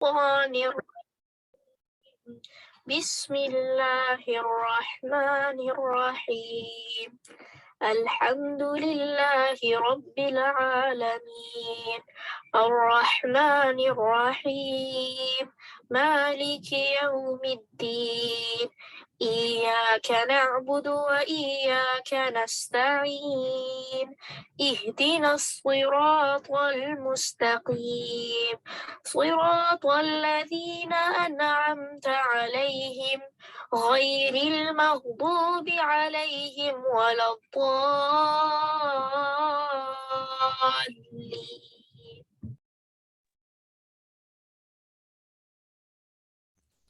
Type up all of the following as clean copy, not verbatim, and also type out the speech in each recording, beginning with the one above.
الشيطان بسم الله الرحمن الرحيم الحمد لله رب العالمين الرحمن الرحيم مالك يوم الدين إياك نعبد وإياك نستعين اهدنا الصراط المستقيم صراط الذين أنعمت عليهم غير المغضوب عليهم ولا الضالين.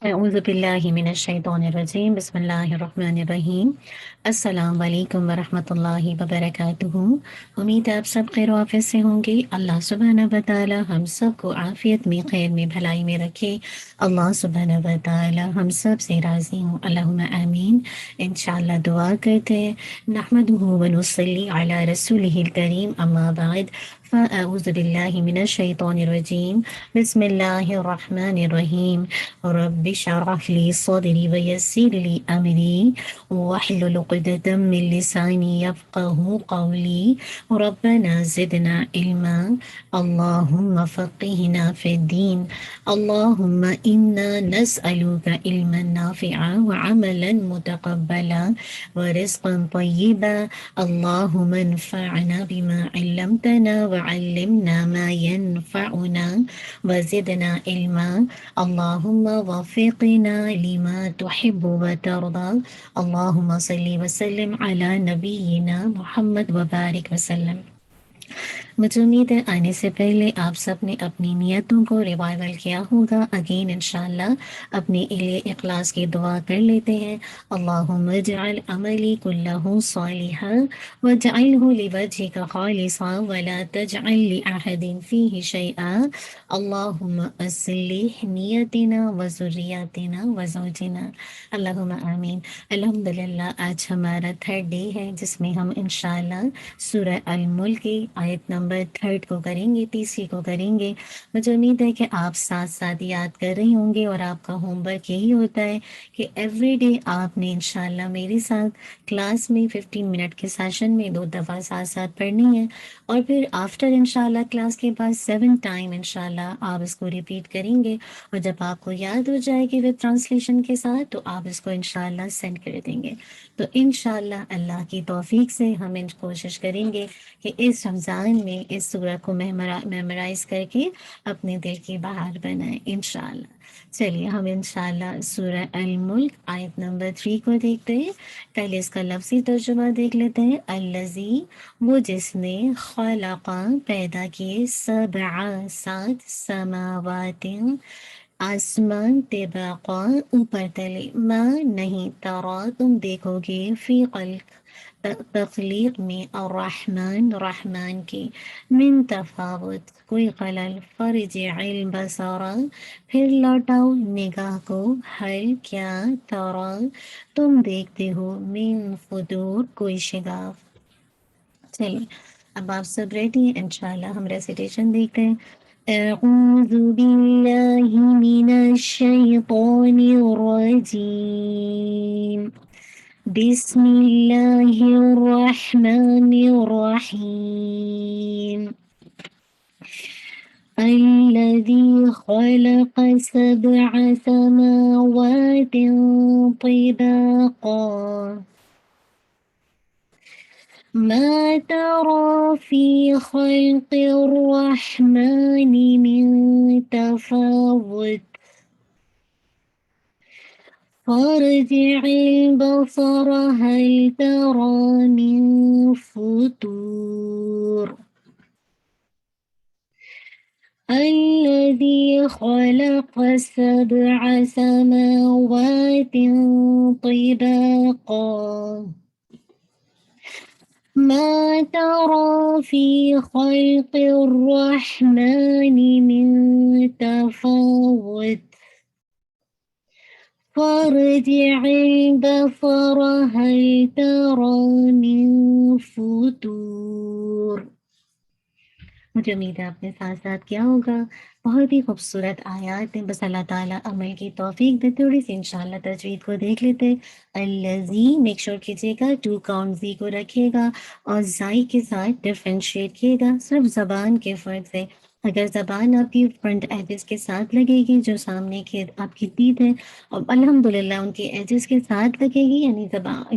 اعوذ باللہ من الشیطان الرجیم بسم اللہ الرحمن الرحیم السلام علیکم ورحمۃ اللہ وبرکاتہ۔ امید ہے آپ سب خیر و عافیت سے ہوں گے۔ اللہ سبحانہ و تعالی ہم سب کو عافیت میں، خیر میں، بھلائی میں رکھے۔ اللہ سبحانہ و تعالی ہم سب سے راضی ہوں، اللہم آمین۔ انشاءاللہ دعا کرتے ہیں۔ نحمدہ و نصلی علی رسولہ الکریم، اما بعد فاعوذ باللہ من الشیطان الرجیم بسم اللہ الرحمن الرحیم رب اشرح لی صدری ویسر لی امری واحلل عقدۃ من لسانی یفقہوا قولی ربنا زدنا علما اللہم فقہنا فی الدین اللہم انا نسألک علما نافعا وعملا متقبلا ورزقا طیبا اللہم انفعنا بما علمتنا وعلمنا ما ينفعنا وزدنا علما اللہم وفقنا لما تحب وترضى اللہم صلی وسلم علی نبینا محمد وبارک وسلم۔ مجھے امید ہے آنے سے پہلے آپ سب نے اپنی نیتوں کو ریوائول کیا ہوگا۔ اگین انشاءاللہ اپنے لیے اخلاص کی دعا کر لیتے ہیں۔ اللہم اجعل عملی کلہ صالحا واجعلہ لوجہک خالصا ولا تجعل لأحد فیہ شیئا اللہم اصلح نیتنا وذریاتنا وزوجنا اللہم آمین۔ الحمدللہ آج ہمارا تھرڈ ڈے ہے جس میں ہم انشاءاللہ سورہ الملک کی آیت نمبر 3 کو کریں گے، تیسری کو کریں گے۔ مجھے امید ہے کہ آپ ساتھ ساتھ یاد کر رہی ہوں گے، اور آپ کا ہوم ورک یہی ہوتا ہے کہ ایوری ڈے آپ نے انشاءاللہ میرے ساتھ کلاس میں 15 منٹ کے سیشن میں 2 دفعہ ساتھ ساتھ پڑھنی ہے، اور پھر آفٹر انشاءاللہ کلاس کے بعد 7 ٹائم انشاءاللہ آپ اس کو ریپیٹ کریں گے، اور جب آپ کو یاد ہو جائے گی ود ٹرانسلیشن کے ساتھ تو آپ اس کو انشاءاللہ سینڈ کر دیں گے۔ تو انشاءاللہ اللہ کی توفیق سے ہم کوشش کریں گے کہ اس رمضان میں اس سورہ کو میمورائز کر کے اپنے دل کی بہار بنائیں انشاءاللہ۔ چلیے ہم انشاءاللہ سورہ الملک آیت نمبر 3 کو دیکھتے ہیں۔ پہلے اس کا لفظی ترجمہ دیکھ لیتے ہیں۔ الذی، وہ جس نے، خلق، پیدا کیے، 7 سماوات، آسمان، طباقا، اوپر تلے، ما نہیں، ترا تم دیکھو گے، فی خلق، تخلیق میں، الرحمن، رحمان کی، من تفاوت، کوئی خلل، فرجع البصر، پھر لوٹاؤ نگاہ کو، حل کیا، ترا تم دیکھتے ہو، من فطور کوئی شگاف۔ چلیے اب آپ سب ریڈی ہیں، انشاءاللہ ہم ریسیٹیشن دیکھتے ہیں۔ اعوذ باللہ من الشیطان الرجیم بسم اللہ الرحمن الرحیم الذي خلق 7 سماوات طباقا ما ترى في خلق الرحمن من تفاوت فارجع البصر هل ترى من فطور الذي خلق 7 سماوات طباقا ما ترى في خلق الرحمن من تفاوت فارجع البصر هل ترى من فطور۔ مجھے امید ہے آپ نے ساتھ ساتھ کیا ہوگا۔ بہت ہی خوبصورت آیات ہیں، بس اللہ تعالیٰ عمل کی توفیق دے۔ تھوڑی سی انشاءاللہ تجوید کو دیکھ لیتے۔ الذی میک شور کیجیے گا 2 کاؤنٹ زی کو رکھیے گا اور زائی کے ساتھ ڈفرینشیٹ کیے گا صرف زبان کے فرق سے۔ اگر زبان آپ کی فرنٹ ایجز کے ساتھ لگے گی، جو سامنے کے آپ کی تیت ہے، اور الحمدللہ ان کے ایجز کے ساتھ لگے گی، یعنی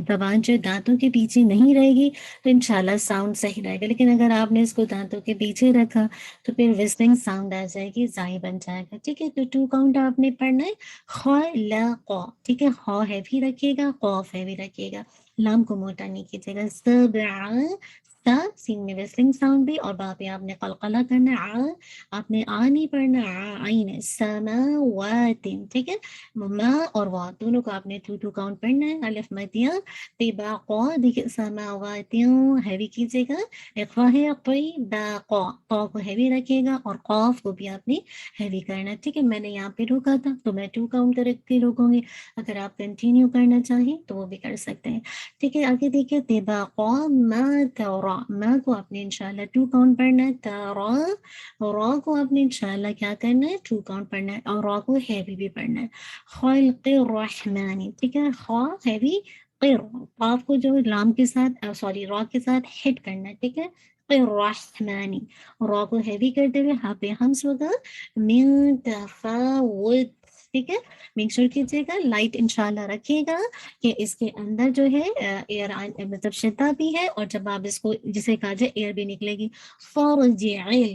زبان جو دانتوں کے پیچھے نہیں رہے گی، تو انشاءاللہ ساؤنڈ صحیح رہے گا۔ لیکن اگر آپ نے اس کو دانتوں کے پیچھے رکھا تو پھر وسلنگ ساؤنڈ آ جائے گی، زائی بن جائے گا، ٹھیک ہے۔ تو 2 کاؤنٹ آپ نے پڑھنا ہے، خلق، ٹھیک ہے، خ ہیوی رکھیے گا، قاف ہیوی رکھیے گا، لام کو موٹا نہیں کیجیے گا۔ سبع، سا سین میں وسلنگ ساؤنڈ بھی، اور با پہ آپ نے قلقلہ کرنا ہے، آپ نے نہیں پڑھنا، عین، سماوات، ٹھیک ہے۔ ما اور وا دونوں کو آپ نے 2 کاؤنٹ پڑھنا ہے، الف مدیہ طباقا، دیکھیے سماوات ہیوی کیجیے گا، اقوا ہے طباقا، قا کو ہیوی رکھیے گا اور قاف کو بھی آپ نے ہیوی کرنا ہے، ٹھیک ہے۔ میں نے یہاں پہ روکا تھا تو میں 2 کاؤنٹ رکھ کے روکوں گی، اگر آپ کنٹینیو کرنا چاہیں تو وہ بھی کر سکتے ہیں، ٹھیک ہے۔ آگے دیکھیے طباقا ما ترا، ما کو آپ نے انشاءاللہ 2 کاؤنٹ پڑھنا ہے، ترا، را کو آپ نے انشاءاللہ کیا کرنا ہے، 2 کاؤنٹ پڑھنا ہے، اور را کو ہیوی بھی پڑھنا ہے۔ خلق الرحمن، ٹھیک ہے، خا ہیوی، قر، قاف کو جو لام کے ساتھ سوری را کے ساتھ ہٹ کرنا ہے، ٹھیک ہے۔ الرحمن، را کو ہیوی کرتے ہوئے ہاں پہ ہمس ہوگا، من تفاوت، ٹھیک ہے۔ میک شور کیجیے گا لائٹ انشاءاللہ رکھیے گا کہ اس کے اندر جو ہے ایئر مطلب شدہ بھی ہے، اور جب آپ اس کو جسے کہا جائے ایئر بھی نکلے گی۔ فارجعل،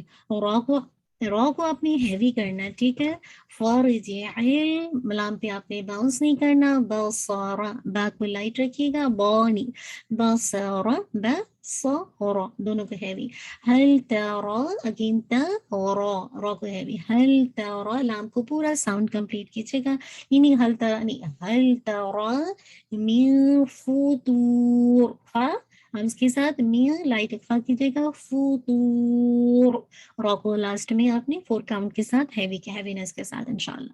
را کو آپ نے ہیوی کرنا ہے، ٹھیک ہے۔ فارجعل، ملام پہ آپ نے باؤنس نہیں کرنا، بصارا، با کو لائٹ رکھیے گا، بانی، بصارا، بصارا، دونوں کو ہیوی۔ حل ترا، اگین تا، را کو ہیوی، حل ترا، لام کو پورا ساؤنڈ کمپلیٹ کیجیے گا، یعنی حل ترا نہیں، حل ترا من فطور، ہم اس کے ساتھ میاں لائٹ اکفا کیجیے گا، فطور، را کو لاسٹ میں آپ نے 4 کاؤنٹ کے ساتھ ہیوینس کے ساتھ انشاءاللہ۔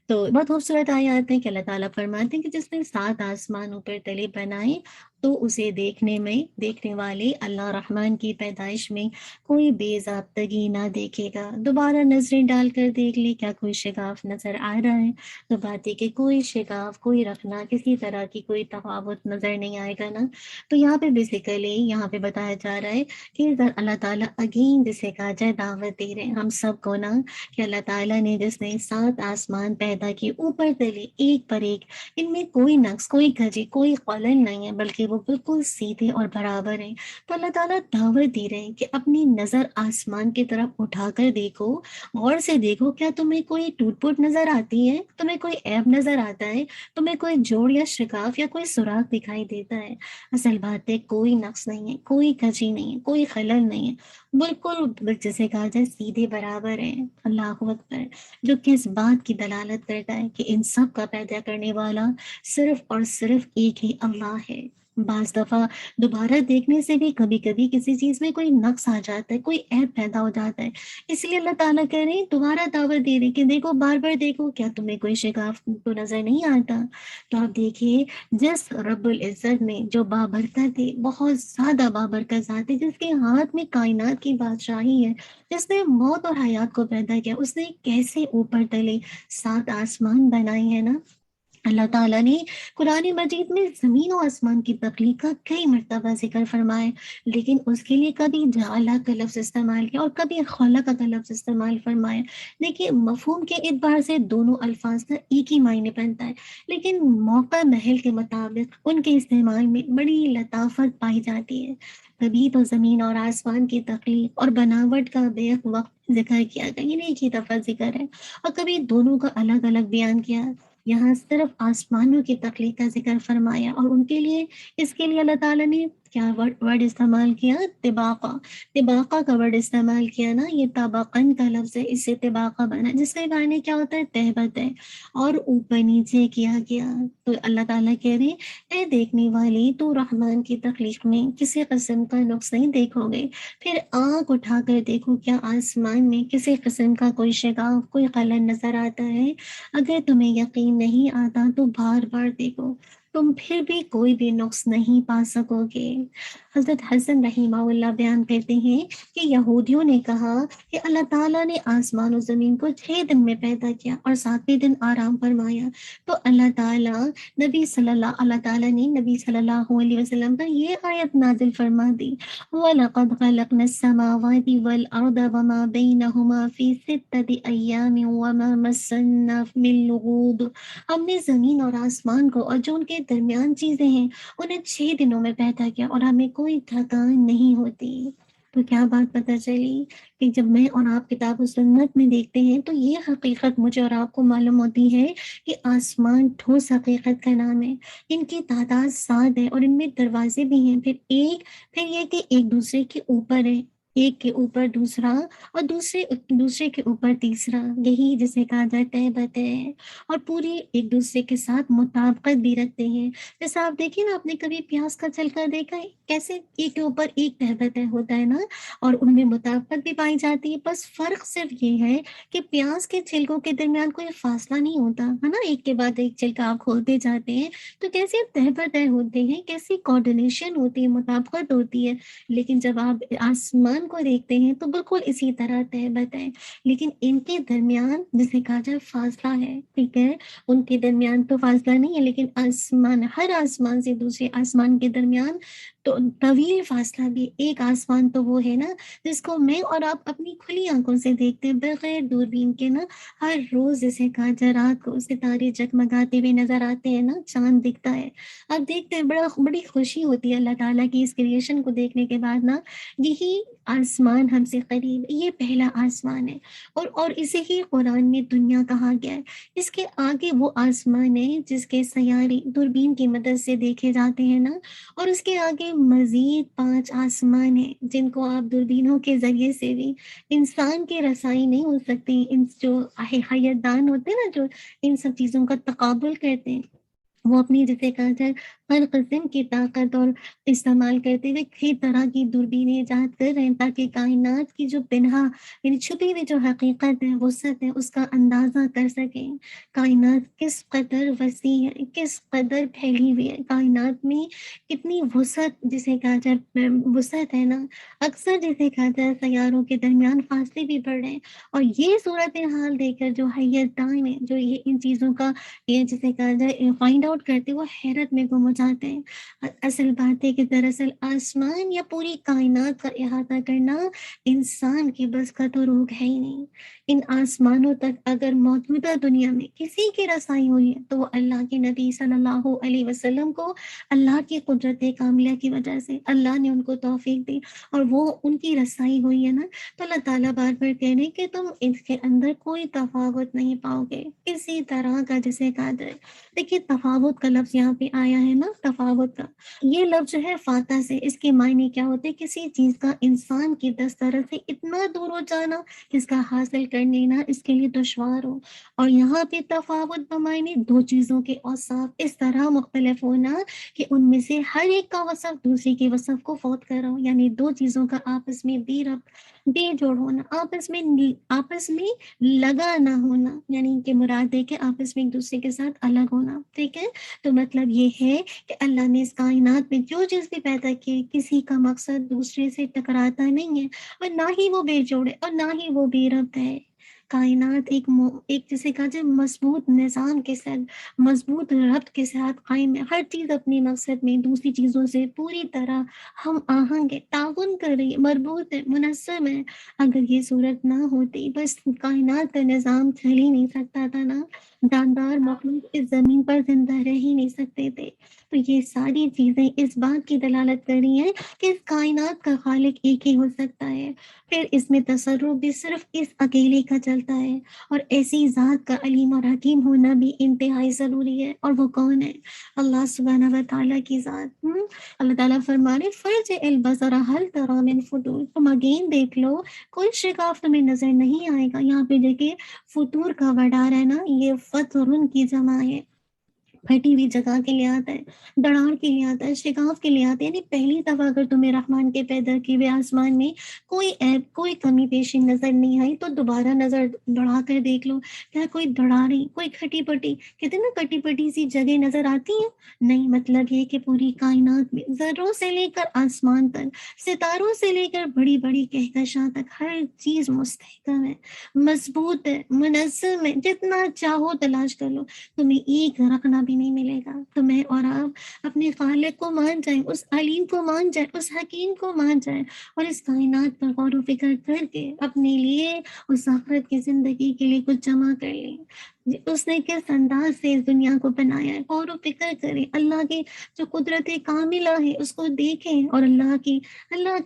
تو بہت خوبصورت آیات ہیں کہ اللہ تعالیٰ فرماتے ہیں کہ جس نے 7 آسمان اوپر تلے بنائے تو اسے دیکھنے والے اللہ رحمان کی پیدائش میں کوئی بے ضابطگی نہ دیکھے گا۔ دوبارہ نظریں ڈال کر دیکھ لے، کیا کوئی شگاف نظر آ رہا ہے؟ تو بات ہے کہ کوئی شگاف، کوئی رکھنا، کسی طرح کی کوئی تفاوت نظر نہیں آئے گا نا۔ تو یہاں پہ بیسیکلی یہاں پہ بتایا جا رہا ہے کہ اللہ تعالیٰ اگین جسے کہا جائے دعوت دے رہے ہیں ہم سب کو نا، کہ اللہ تعالیٰ نے جس نے 7 آسمان پیدا کیے اوپر تلے ایک پر ایک، ان میں کوئی نقص، کوئی گھجی، کوئی خلل نہیں ہے، بلکہ وہ بالکل سیدھے اور برابر ہیں۔ تو اللہ تعالیٰ دعوت دے رہے ہیں کہ اپنی نظر آسمان کی طرف اٹھا کر دیکھو، غور سے دیکھو، کیا تمہیں کوئی ٹوٹ پوٹ نظر آتی ہے؟ تمہیں کوئی عیب نظر آتا ہے؟ تمہیں کوئی جوڑ یا شکاف یا کوئی سوراخ دکھائی دیتا ہے؟ اصل بات ہے کوئی نقص نہیں ہے، کوئی کجی نہیں ہے، کوئی خلل نہیں ہے، بالکل جیسے کہا جائے سیدھے برابر ہیں۔ اللہ اکبر، جو کس بات کی دلالت کرتا ہے کہ ان سب کا پیدا کرنے والا صرف اور صرف ایک ہی اللہ ہے۔ بعض دفعہ دوبارہ دیکھنے سے بھی کبھی کبھی کسی چیز میں کوئی نقص آ جاتا ہے، کوئی عیب پیدا ہو جاتا ہے، اس لیے اللہ تعالیٰ کہہ رہے ہیں، دوبارہ دعوت دے رہے ہیں کہ دیکھو، بار بار دیکھو، کیا تمہیں کوئی شگاف تو نظر نہیں آتا؟ تو آپ دیکھیے، جس رب العزت نے، جو بابرکت ہے، بہت زیادہ بابرکت ذات ہے، جس کے ہاتھ میں کائنات کی بادشاہی ہے، جس نے موت اور حیات کو پیدا کیا، اس نے کیسے اوپر تلے 7 آسمان بنائے ہیں نا۔ اللہ تعالیٰ نے قرآن مجید میں زمین و آسمان کی تخلیق کا کئی مرتبہ ذکر فرمائے، لیکن اس کے لیے کبھی جعلہ کا لفظ استعمال کیا اور کبھی خلق کا لفظ استعمال فرمایا۔ دیکھیے، مفہوم کے اعتبار سے دونوں الفاظ کا ایک ہی معنی بنتا ہے، لیکن موقع محل کے مطابق ان کے استعمال میں بڑی لطافت پائی جاتی ہے۔ کبھی تو زمین اور آسمان کی تخلیق اور بناوٹ کا بیک وقت ذکر کیا گیا، یہ ایک ہی دفعہ ذکر ہے، اور کبھی دونوں کا الگ الگ بیان کیا۔ یہاں صرف آسمانوں کی تخلیق کا ذکر فرمایا، اور ان کے لیے، اس کے لیے اللہ تعالیٰ نے کیا ورڈ استعمال کیا؟ طباقہ، طباقہ کا ورڈ استعمال کیا نا، یہ طبقن کا لفظ ہے، اس سے طباقہ بنا، جس کے معنی کیا ہوتا ہے؟ تہبت ہے، اور اوپر نیچے کیا گیا۔ تو اللہ تعالیٰ کہہ رہے ہیں، اے دیکھنے والی، تو رحمان کی تخلیق میں کسی قسم کا نقص نہیں دیکھو گے، پھر آنکھ اٹھا کر دیکھو، کیا آسمان میں کسی قسم کا کوئی شگاف، کوئی خلل نظر آتا ہے؟ اگر تمہیں یقین نہیں آتا تو بار بار دیکھو۔ تو تم پھر بھی کوئی بھی نقص نہیں پا سکو گے۔ حضرت حسن رحمہ اللہ بیان کرتے ہیں کہ یہودیوں نے کہا کہ اللہ تعالیٰ نے آسمان و زمین کو 6 دن میں پیدا کیا اور 7ویں دن آرام فرمایا، تو اللہ تعالیٰ نے نبی صلی اللہ علیہ وسلم پر یہ آیت نازل فرما دی، وَلَقَدْ خَلَقْنَا السَّمَاوَاتِ وَالْأَرْضَ وَمَا بَيْنَهُمَا فِي 6 أَيَّامٍ وَمَا مَسَّنَّا مِن لُغُوبٍ۔ ہم نے زمین اور آسمان کو اور جو ان کے درمیان چیزیں ہیں انہیں 6 دنوں میں پیدا کیا اور ہمیں کوئی تھکان نہیں ہوتی۔ تو کیا بات پتہ چلی کہ جب میں اور آپ کتاب و سنت میں دیکھتے ہیں تو یہ حقیقت مجھے اور آپ کو معلوم ہوتی ہے کہ آسمان ٹھوس حقیقت کا نام ہے، ان کی تعداد 7 ہے اور ان میں دروازے بھی ہیں، پھر یہ کہ ایک دوسرے کے اوپر ہے، ایک کے اوپر دوسرا اور دوسرے کے اوپر تیسرا، یہی جسے کہا جاتا ہے بت ہے، اور پوری ایک دوسرے کے ساتھ مطابقت بھی رکھتے ہیں۔ جیسا آپ دیکھیں نا، آپ نے کبھی پیاز کا چھلکا دیکھا ہے کیسے ایک کے اوپر ایک تہبت ہوتا ہے نا، اور ان میں مطابقت بھی پائی جاتی ہے، بس فرق صرف یہ ہے کہ پیاز کے چھلکوں کے درمیان کوئی فاصلہ نہیں ہوتا ہے نا، ایک کے بعد ایک چھلکا آپ کھولتے جاتے ہیں تو کیسے تہبت ہوتے ہیں، کیسی کوآرڈینیشن ہوتی ہے، مطابقت ہوتی ہے، لیکن جب آپ آسمان کو دیکھتے ہیں تو بالکل اسی طرح تہبت ہے، لیکن ان کے درمیان جسے کہا جائے فاصلہ ہے، ٹھیک ہے، ان کے درمیان تو فاصلہ نہیں ہے، لیکن ہر آسمان سے دوسرے آسمان کے درمیان تو طویل فاصلہ بھی۔ ایک آسمان تو وہ ہے نا جس کو میں اور آپ اپنی کھلی آنکھوں سے دیکھتے ہیں بغیر دوربین کے نا، ہر روز جسے کہا جائے رات کو ستارے جگمگاتے ہوئے نظر آتے ہیں نا، چاند دکھتا ہے، آپ دیکھتے ہیں بڑی خوشی ہوتی ہے اللہ تعالیٰ کی اس کریشن کو دیکھنے کے بعد نا۔ یہی آسمان ہم سے قریب، یہ پہلا آسمان ہے، اور اسے ہی قرآن میں دنیا کہا گیا ہے۔ اس کے آگے وہ آسمان ہے جس کے سیارے دوربین کی مدد سے دیکھے جاتے ہیں نا، اور اس کے آگے مزید 5 آسمان ہیں جن کو آپ دوربینوں کے ذریعے سے بھی انسان کی رسائی نہیں ہو سکتی، جو حیات دان ہوتے ہیں نا، جو ان سب چیزوں کا تقابل کرتے ہیں، وہ اپنی جسے کہا جائے ہر قسم کی طاقت اور استعمال کرتے ہوئے کئی طرح کی دوربینیں ایجاد کر رہے ہیں تاکہ کائنات کی جو پنہا یعنی چھپی ہوئی جو حقیقت ہے، وسعت ہے، اس کا اندازہ کر سکیں۔ کائنات کس قدر وسیع ہے، کس قدر پھیلی ہوئی ہے، کائنات میں کتنی وسعت جسے کہا جائے وسعت ہے نا، اکثر جسے کہا جائے سیاروں کے درمیان فاصلے بھی بڑھ رہے ہیں، اور یہ صورتحال دیکھ کر جو حیات دان ہے، جو یہ ان چیزوں کا یہ جسے کہا جائے فائنڈ آؤٹ کرتے، وہ حیرت میں گم ہو جاتے ہیں۔ اصل بات ہے کہ دراصل آسمان یا پوری کائنات کا احاطہ کرنا انسان کی بس کا تو روگ ہے ہی نہیں۔ ان آسمانوں تک اگر موجودہ دنیا میں کسی کی رسائی ہوئی ہے تو وہ اللہ کے نبی صلی اللہ علیہ وسلم کو اللہ کی قدرت کاملہ کی وجہ سے اللہ نے ان کو توفیق دی اور وہ ان کی رسائی ہوئی ہے نا، تو اللہ تعالیٰ بار بار کہہ رہے کہ تم اس کے اندر کوئی تفاوت نہیں پاؤ گے کسی طرح کا، جسے کہا جائے دیکھیے تفاوت کا لفظ یہاں پہ آیا ہے نا، تفاوت کا یہ لفظ جو ہے فاتح سے، اس کے معنی کیا ہوتے ہیں، کسی چیز کا انسان کی دسترس سے اتنا دور ہو جانا جس کا حاصل کرنے نا اس کے لیے دشوار ہو، اور یہاں پہ تفاوت بمعنی دو چیزوں کے اوصاف اس طرح مختلف ہونا کہ ان میں سے ہر ایک کا وصف دوسری کے وصف کو فوت کر رہا ہو، یعنی دو چیزوں کا آپس میں بے ربط بے جوڑ ہونا، آپس میں لگا نہ ہونا، یعنی کہ مراد ہے کہ آپس میں ایک دوسرے کے ساتھ الگ ہونا، ٹھیک ہے۔ تو مطلب یہ ہے کہ اللہ نے اس کائنات میں جو چیز بھی پیدا کی کسی کا مقصد دوسرے سے ٹکراتا نہیں ہے، اور نہ ہی وہ بے جوڑ ہے اور نہ ہی وہ بے ربط ہے۔ کائنات ایک جسے کہا جائے مضبوط نظام کے ساتھ، مضبوط ربط کے ساتھ قائم ہے، ہر چیز اپنے مقصد میں دوسری چیزوں سے پوری طرح ہم آہنگ ہے، تعاون کر رہی ہے، مربوط ہے، منظم ہے۔ اگر یہ صورت نہ ہوتی بس کائنات کا نظام چل ہی نہیں سکتا تھا نا، جاندار مخلوق اس زمین پر زندہ رہ ہی نہیں سکتے تھے۔ تو یہ ساری چیزیں اس بات کی دلالت کر رہی ہیں کہ اس کائنات کا خالق ایک ہی ہو سکتا ہے، پھر اس میں تصرف بھی صرف اس اکیلے کا چلتا ہے، اور ایسی ذات کا علیم اور حکیم ہونا بھی انتہائی ضروری ہے، اور وہ کون ہے؟ اللہ سبحانہ و تعالیٰ کی ذات۔ اللہ تعالیٰ فرمانے فرج البصر هل ترى من فطور، تم اگین دیکھ لو کوئی شگاف تمہیں نظر نہیں آئے گا۔ یہاں پہ دیکھیں فطور کا ورڈ آ رہا ہے نا، یہ فطرن کی جمع ہے، پھٹی ہوئی جگہ کے لیے آتا ہے، دڑار کے لیے آتا ہے، شگاف کے لیے آتا ہے. یعنی پہلی دفعہ اگر تمہیں رحمان کے پیدا کیے ہوئے آسمان میں کوئی عیب، کوئی کمی پیشی نظر نہیں آئی تو دوبارہ نظر دوڑا کر دیکھ لو، کیا کوئی دڑاری، کوئی کھٹی پٹی، کہتے ہیں نا کٹی پٹی سی جگہ نظر آتی ہیں؟ نہیں، مطلب یہ کہ پوری کائنات میں ذروں سے لے کر آسمان تک، ستاروں سے لے کر بڑی بڑی کہکشاں تک ہر چیز مستحکم ہے، مضبوط ہے، منظم ہے. جتنا چاہو تلاش کر لو، تمہیں ایک رکنا بھی نہیں ملے گا. تو میں اور آپ اپنے خالق کو مان جائیں، اس علیم کو مان جائیں، اس حکیم کو مان جائیں، اور اس کائنات پر غور و فکر کر کے اپنے لیے اس آخرت کی زندگی کے لیے کچھ جمع کر لیں. اس نے کس انداز سے اس دنیا کو بنایا ہے، غور و فکر کریں، اللہ کی جو قدرت کاملہ ہے اس کو دیکھیں، اور اللہ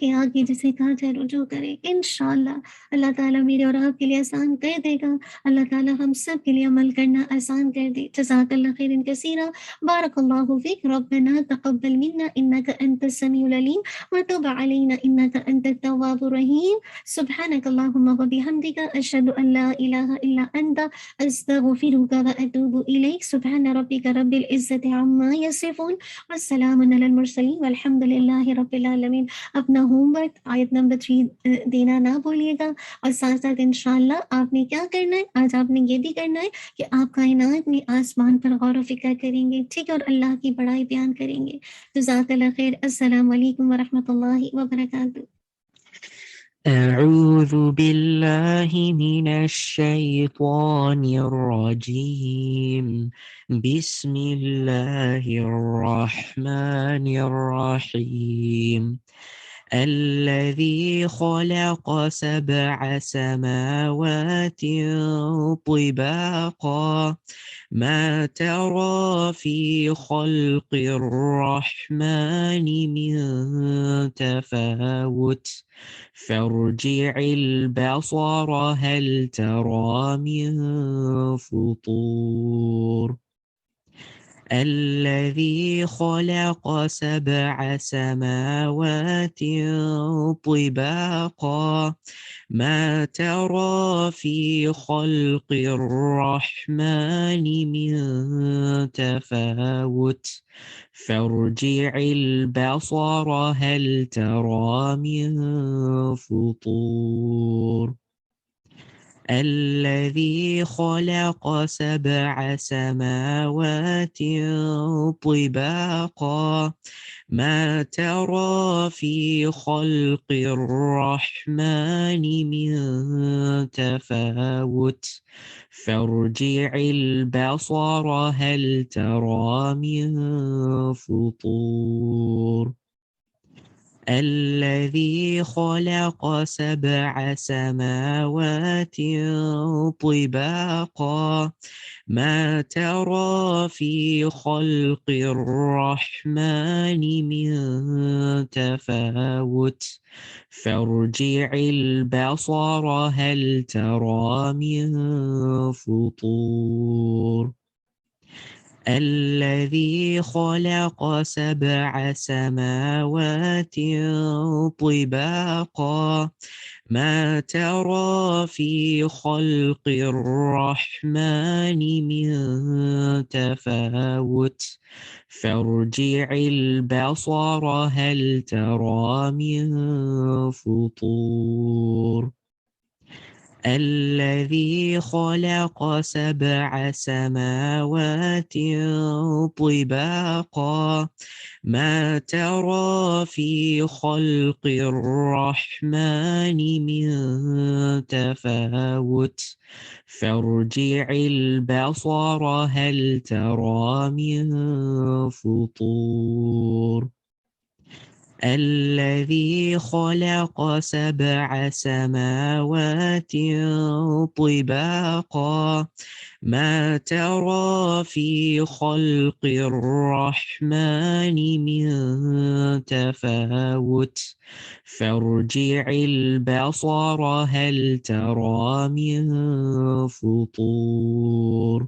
کے آگے جسے کہا جائے رجوع کریں. انشاءاللہ اللہ تعالیٰ میرے اور آپ کے لیے آسان کر دے گا. اللہ تعالیٰ ہم سب کے لیے عمل کرنا آسان کر دے. جزاک اللہ خیر کثیرا. بارک اللہ فیک. ربنا تقبل منا انک انت السمیع العلیم وتب علینا انک انت التواب الرحیم. سبحانک اللہم وبحمدک اشہد ان لا الہ الا انت استغفرک واتوب الیک. سبحان ربک رب العزت عما یصفون والسلام علی المرسلین والحمد للہ رب العالمین. اپنا ہوم ورک آیت نمبر 3 دینا نہ بھولیے گا، اور ساتھ ساتھ انشاءاللہ آپ نے کیا کرنا ہے، آج آپ نے یہ بھی کرنا ہے کہ آپ کائنات میں آسمان پر غور و فکر کریں گے، ٹھیک ہے، اور اللہ کی بڑائی بیان کریں گے. جزاک اللہ خیر. السلام علیکم ورحمۃ اللہ وبرکاتہ. أعوذ بالله من الشيطان الرجيم. بسم الله الرحمن الرحيم. الذي خلق 7 سماوات طباقا ما ترى في خلق الرحمن من تفاوت فارجع البصر هل ترى من فطور. الذي خلق 7 سماوات طباقا ما ترى في خلق الرحمن من تفاوت فارجع البصر هل ترى من فطور. الذي خلق 7 سماوات طباقا ما ترى في خلق الرحمن من تفاوت فارجع البصر هل ترى من فطور. الذي خلق 7 سماوات طباقا ما ترى في خلق الرحمن من تفاوت فارجع البصر هل ترى من فطور. الذي خلق 7 سماوات طباقا ما ترى في خلق الرحمن من تفاوت فارجع البصر هل ترى من فطور. الذي خلق 7 سماوات طباقا ما ترى في خلق الرحمن من تفاوت فارجع البصر هل ترى من فطور. الذي خلق 7 سماوات طباقا ما ترى في خلق الرحمن من تفاوت فارجع البصر هل ترى من فطور.